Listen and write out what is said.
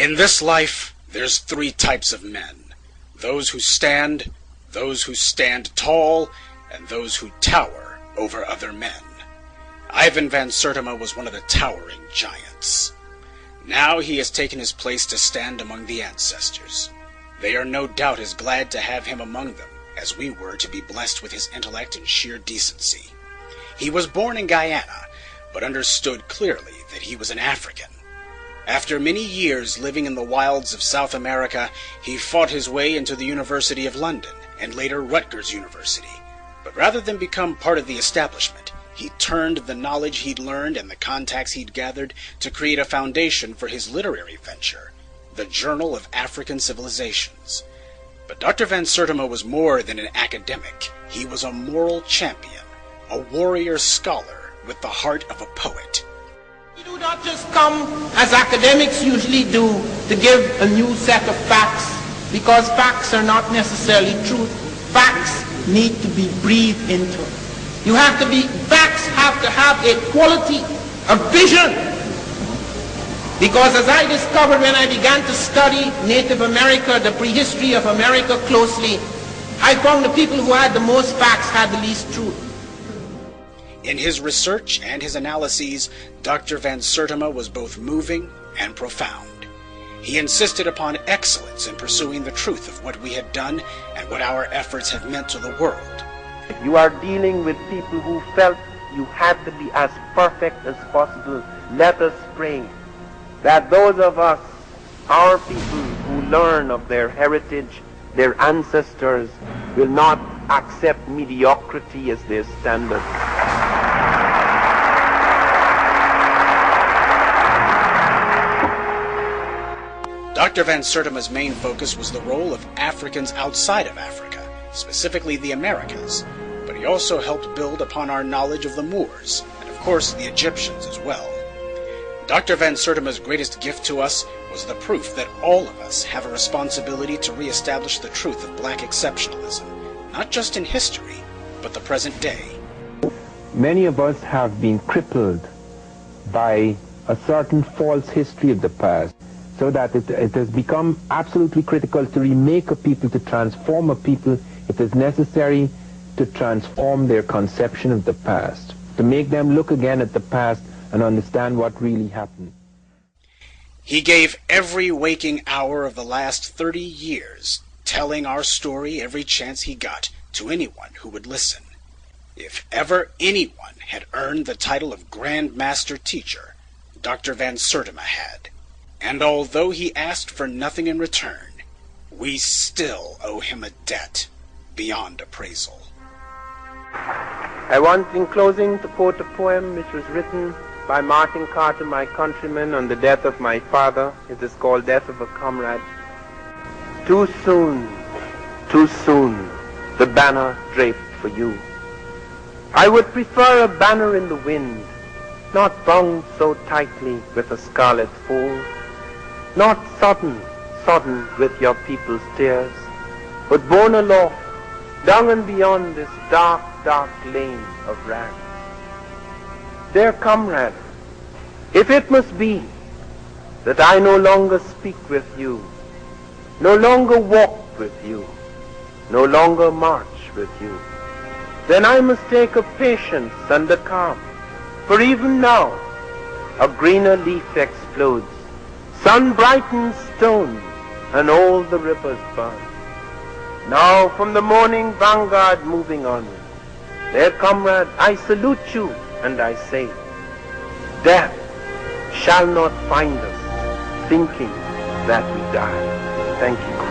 In this life, there's three types of men. Those who stand tall, and those who tower over other men. Ivan Van Sertima was one of the towering giants. Now he has taken his place to stand among the ancestors. They are no doubt as glad to have him among them as we were to be blessed with his intellect and sheer decency. He was born in Guyana, but understood clearly that he was an African. After many years living in the wilds of South America, he fought his way into the University of London, and later Rutgers University. But rather than become part of the establishment, he turned the knowledge he'd learned and the contacts he'd gathered to create a foundation for his literary venture, the Journal of African Civilizations. But Dr. Van Sertima was more than an academic. He was a moral champion, a warrior scholar with the heart of a poet. We do not just come, as academics usually do, to give a new set of facts, because facts are not necessarily truth. Facts need to be breathed into. Facts have to have a quality, a vision. Because as I discovered when I began to study Native America, the prehistory of America closely, I found the people who had the most facts had the least truth. In his research and his analyses, Dr. Van Sertima was both moving and profound. He insisted upon excellence in pursuing the truth of what we had done and what our efforts have meant to the world. You are dealing with people who felt you had to be as perfect as possible. Let us pray that those of us, our people who learn of their heritage, their ancestors, will not accept mediocrity as their standard. Dr. Van Sertima's main focus was the role of Africans outside of Africa, specifically the Americas, but he also helped build upon our knowledge of the Moors, and of course the Egyptians as well. Dr. Van Sertima's greatest gift to us was the proof that all of us have a responsibility to reestablish the truth of black exceptionalism, not just in history, but the present day. Many of us have been crippled by a certain false history of the past, so that it has become absolutely critical to remake a people, to transform a people. It is necessary to transform their conception of the past, to make them look again at the past and understand what really happened. He gave every waking hour of the last 30 years, telling our story every chance he got to anyone who would listen. If ever anyone had earned the title of Grand Master Teacher, Dr. Van Sertima had. And although he asked for nothing in return, we still owe him a debt beyond appraisal. I want, in closing, to quote a poem which was written by Martin Carter, my countryman, on the death of my father. It is called Death of a Comrade. Too soon, the banner draped for you. I would prefer a banner in the wind, not bound so tightly with a scarlet fold, not sodden with your people's tears, but borne aloft, down and beyond this dark, dark lane of rags. Dear comrade, if it must be that I no longer speak with you, no longer walk with you, no longer march with you, then I must take a patience and a calm, for even now a greener leaf explodes, sun brightens stones, and all the rivers burn. Now from the morning vanguard moving on, dear comrade, I salute you and I say, death shall not find us thinking that we die. Thank you.